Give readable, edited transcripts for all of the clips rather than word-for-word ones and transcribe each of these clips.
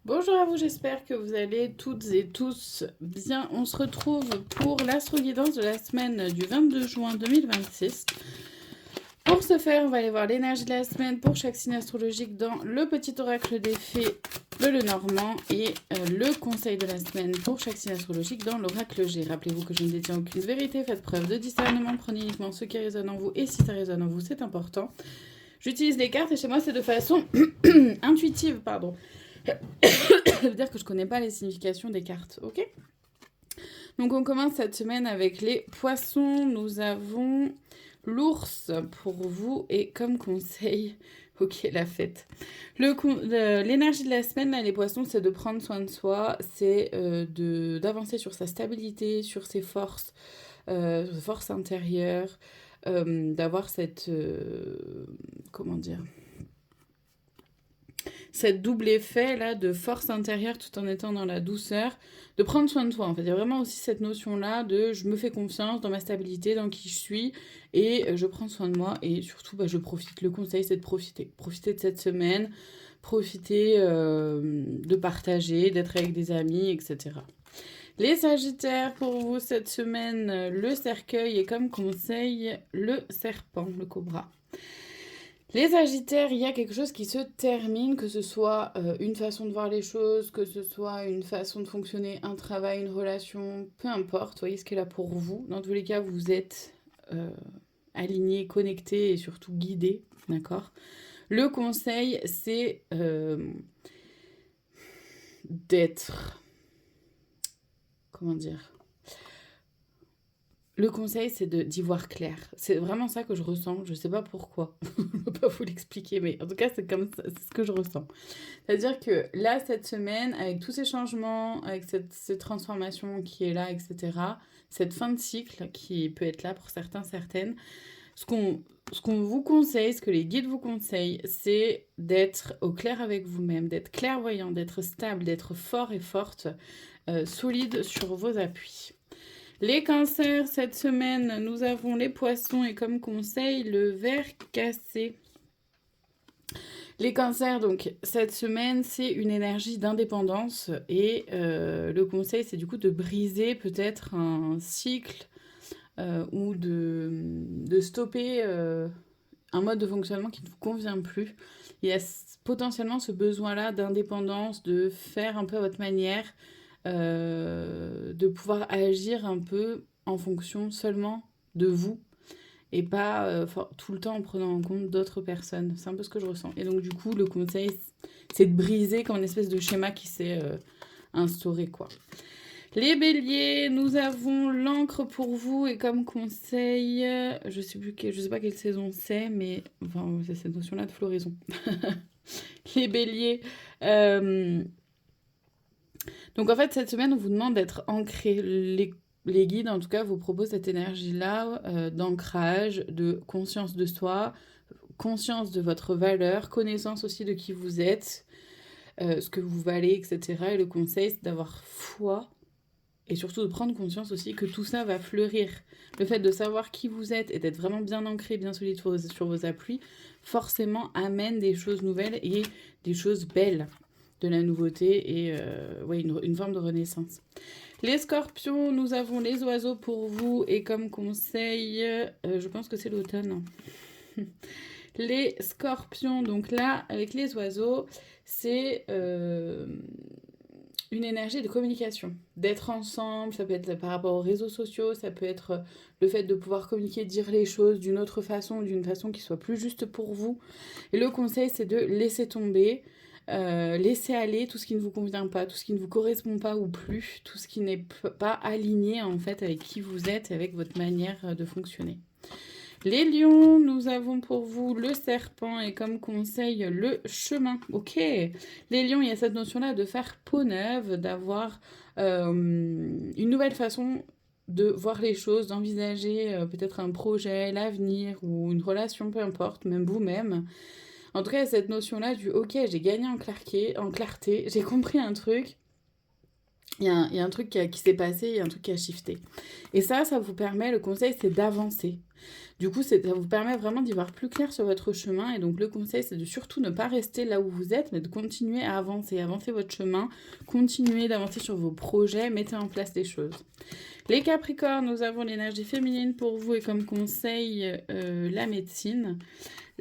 Bonjour à vous, j'espère que vous allez toutes et tous bien. On se retrouve pour l'astro-guidance de la semaine du 22 juin 2026. Pour ce faire, on va aller voir l'énergie de la semaine pour chaque signe astrologique dans le petit oracle des fées de Lenormand et le conseil de la semaine pour chaque signe astrologique dans l'oracle G. Rappelez-vous que je ne détiens aucune vérité, faites preuve de discernement, prenez uniquement ce qui résonne en vous et si ça résonne en vous, c'est important. J'utilise les cartes et chez moi c'est de façon intuitive, pardon. Ça veut dire que je connais pas les significations des cartes, ok? Donc on commence cette semaine avec les poissons. Nous avons l'ours pour vous et comme conseil, ok la fête. L'énergie de la semaine, là, les poissons, c'est de prendre soin de soi, c'est d'avancer sur sa stabilité, sur ses forces intérieures, d'avoir cette... comment dire, cette double effet là de force intérieure tout en étant dans la douceur, de prendre soin de soi en fait. Il y a vraiment aussi cette notion là de je me fais confiance dans ma stabilité, dans qui je suis et je prends soin de moi et surtout je profite. Le conseil c'est de profiter. Profiter de cette semaine, profiter de partager, d'être avec des amis, etc. Les Sagittaires, pour vous cette semaine, le cercueil et comme conseil, le serpent, le cobra. Les Sagittaires, il y a quelque chose qui se termine, que ce soit une façon de voir les choses, que ce soit une façon de fonctionner, un travail, une relation, peu importe, vous voyez ce qui est là pour vous. Dans tous les cas, vous êtes aligné, connecté et surtout guidé, d'accord? Le conseil, c'est d'être... Comment dire? Le conseil, c'est d'y voir clair. C'est vraiment ça que je ressens. Je sais pas pourquoi. Je ne peux pas vous l'expliquer, mais en tout cas, c'est comme ça, c'est ce que je ressens. C'est-à-dire que là, cette semaine, avec tous ces changements, avec cette transformation qui est là, etc., cette fin de cycle qui peut être là pour certains, certaines, ce qu'on vous conseille, ce que les guides vous conseillent, c'est d'être au clair avec vous-même, d'être clairvoyant, d'être stable, d'être fort et forte, solide sur vos appuis. Les cancers, cette semaine, nous avons les poissons et comme conseil, le ver cassé. Les cancers, donc, cette semaine, c'est une énergie d'indépendance et le conseil, c'est du coup de briser peut-être un cycle ou de stopper un mode de fonctionnement qui ne vous convient plus. Il y a potentiellement ce besoin-là d'indépendance, de faire un peu à votre manière, de pouvoir agir un peu en fonction seulement de vous et pas tout le temps en prenant en compte d'autres personnes. C'est un peu ce que je ressens. Et donc du coup, le conseil, c'est de briser comme une espèce de schéma qui s'est instauré, quoi. Les béliers, nous avons l'encre pour vous et comme conseil, je sais pas quelle saison c'est, mais enfin, c'est cette notion-là de floraison. Les béliers, donc en fait, cette semaine, on vous demande d'être ancré. Les guides, en tout cas, vous proposent cette énergie-là d'ancrage, de conscience de soi, conscience de votre valeur, connaissance aussi de qui vous êtes, ce que vous valez, etc. Et le conseil, c'est d'avoir foi et surtout de prendre conscience aussi que tout ça va fleurir. Le fait de savoir qui vous êtes et d'être vraiment bien ancré, bien solide sur vos appuis, forcément amène des choses nouvelles et des choses belles, de la nouveauté et ouais, une forme de renaissance. Les scorpions, nous avons les oiseaux pour vous et comme conseil, je pense que c'est l'automne. Les scorpions, donc là, avec les oiseaux, c'est une énergie de communication, d'être ensemble, ça peut être par rapport aux réseaux sociaux, ça peut être le fait de pouvoir communiquer, dire les choses d'une autre façon, d'une façon qui soit plus juste pour vous. Et le conseil, c'est de laisser tomber, laisser aller tout ce qui ne vous convient pas, tout ce qui ne vous correspond pas ou plus, tout ce qui n'est pas aligné en fait avec qui vous êtes et avec votre manière de fonctionner. Les lions, nous avons pour vous le serpent et comme conseil le chemin. Ok, les lions, il y a cette notion-là de faire peau neuve, d'avoir une nouvelle façon de voir les choses, d'envisager peut-être un projet, l'avenir ou une relation, peu importe, même vous-même. En tout cas, il y a cette notion-là du ok, j'ai gagné en clarté, j'ai compris un truc. il y a un truc qui s'est passé, il y a un truc qui a shifté. Et ça vous permet, le conseil, c'est d'avancer. Du coup, ça vous permet vraiment d'y voir plus clair sur votre chemin. Et donc, le conseil, c'est de surtout ne pas rester là où vous êtes, mais de continuer à avancer. Avancer votre chemin, continuer d'avancer sur vos projets, mettez en place des choses. Les Capricornes, nous avons l'énergie féminine pour vous et comme conseil, la médecine.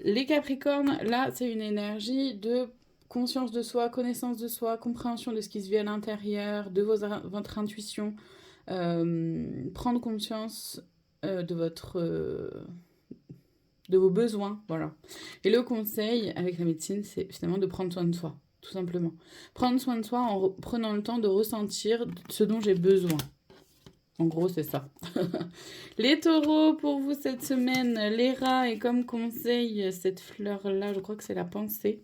Les Capricornes, là, c'est une énergie de conscience de soi, connaissance de soi, compréhension de ce qui se vit à l'intérieur, de votre intuition, prendre conscience de vos besoins, voilà. Et le conseil avec la médecine, c'est finalement de prendre soin de soi, tout simplement. Prendre soin de soi en prenant le temps de ressentir ce dont j'ai besoin. En gros, c'est ça. Les taureaux, pour vous cette semaine, les rats, et comme conseil, cette fleur-là, je crois que c'est la pensée.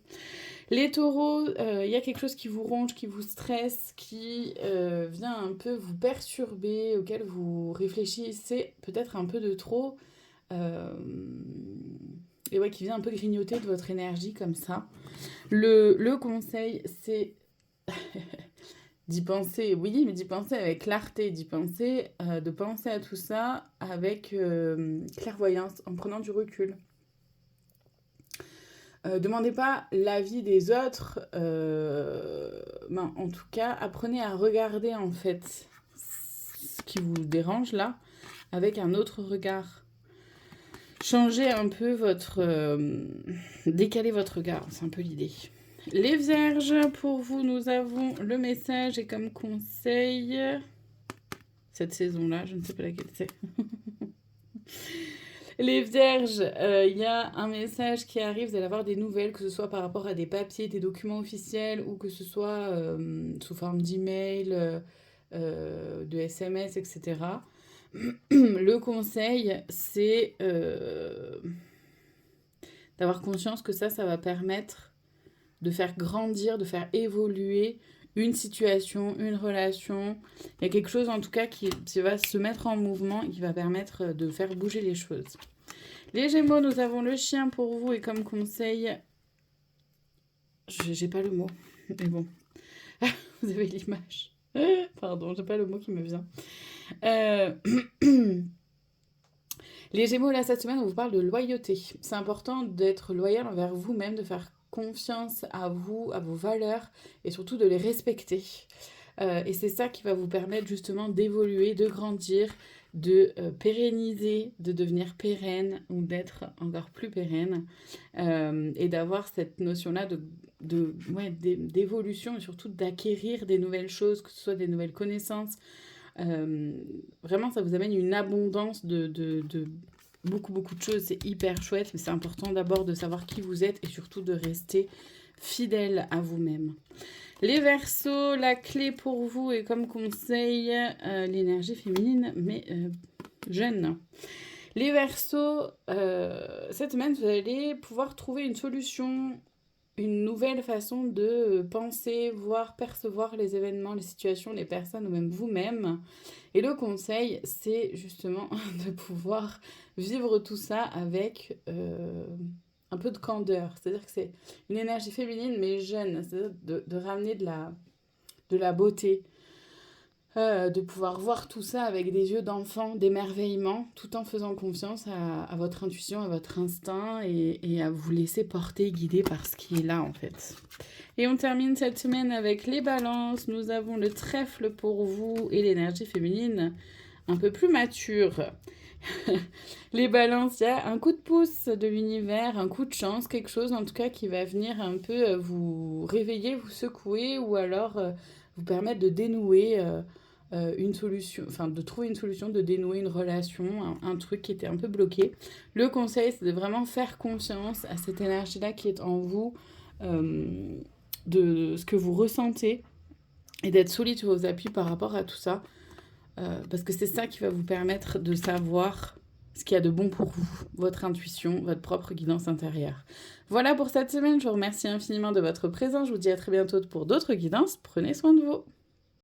Les taureaux, il y a quelque chose qui vous ronge, qui vous stresse, qui vient un peu vous perturber, auquel vous réfléchissez peut-être un peu de trop. Et ouais, qui vient un peu grignoter de votre énergie comme ça. Le conseil, c'est d'y penser, oui, mais d'y penser avec clarté, d'y penser, de penser à tout ça avec clairvoyance, en prenant du recul. Demandez pas l'avis des autres, en tout cas, apprenez à regarder en fait ce qui vous dérange là, avec un autre regard. Changez un peu décalez votre regard, c'est un peu l'idée. Les Vierges, pour vous, nous avons le message et comme conseil, cette saison-là, je ne sais pas laquelle c'est. Les Vierges, il y a un message qui arrive, vous allez avoir des nouvelles, que ce soit par rapport à des papiers, des documents officiels, ou que ce soit sous forme d'email, de SMS, etc. Le conseil, c'est d'avoir conscience que ça va permettre de faire grandir, de faire évoluer une situation, une relation. Il y a quelque chose en tout cas qui va se mettre en mouvement et qui va permettre de faire bouger les choses. Les Gémeaux, nous avons le chien pour vous et comme conseil, j'ai pas le mot, mais bon, vous avez l'image. Pardon, j'ai pas le mot qui me vient. Les Gémeaux, là, cette semaine, on vous parle de loyauté. C'est important d'être loyal envers vous-même, de faire confiance à vous, à vos valeurs et surtout de les respecter. Et c'est ça qui va vous permettre justement d'évoluer, de grandir, de pérenniser, de devenir pérenne ou d'être encore plus pérenne et d'avoir cette notion-là d'évolution et surtout d'acquérir des nouvelles choses, que ce soit des nouvelles connaissances. Vraiment, ça vous amène une abondance de beaucoup de choses, c'est hyper chouette, mais c'est important d'abord de savoir qui vous êtes et surtout de rester fidèle à vous-même. Les Verseaux, la clé pour vous et comme conseil, l'énergie féminine, mais jeune. Les Verseaux, cette semaine, vous allez pouvoir trouver une solution, une nouvelle façon de penser, voir, percevoir les événements, les situations, les personnes ou même vous-même. Et le conseil, c'est justement de pouvoir vivre tout ça avec un peu de candeur. C'est-à-dire que c'est une énergie féminine mais jeune, c'est-à-dire de ramener de la beauté, de pouvoir voir tout ça avec des yeux d'enfant, d'émerveillement, tout en faisant confiance à votre intuition, à votre instinct et à vous laisser porter, guider par ce qui est là en fait. Et on termine cette semaine avec les balances. Nous avons le trèfle pour vous et l'énergie féminine un peu plus mature. Les balances, il y a un coup de pouce de l'univers, un coup de chance, quelque chose en tout cas qui va venir un peu vous réveiller, vous secouer ou alors vous permettre de dénouer une solution, enfin de trouver une solution, de dénouer une relation, un truc qui était un peu bloqué. Le conseil, c'est de vraiment faire confiance à cette énergie-là qui est en vous, de ce que vous ressentez et d'être solide sur vos appuis par rapport à tout ça. Parce que c'est ça qui va vous permettre de savoir ce qu'il y a de bon pour vous, votre intuition, votre propre guidance intérieure. Voilà pour cette semaine, je vous remercie infiniment de votre présence, je vous dis à très bientôt pour d'autres guidances, prenez soin de vous.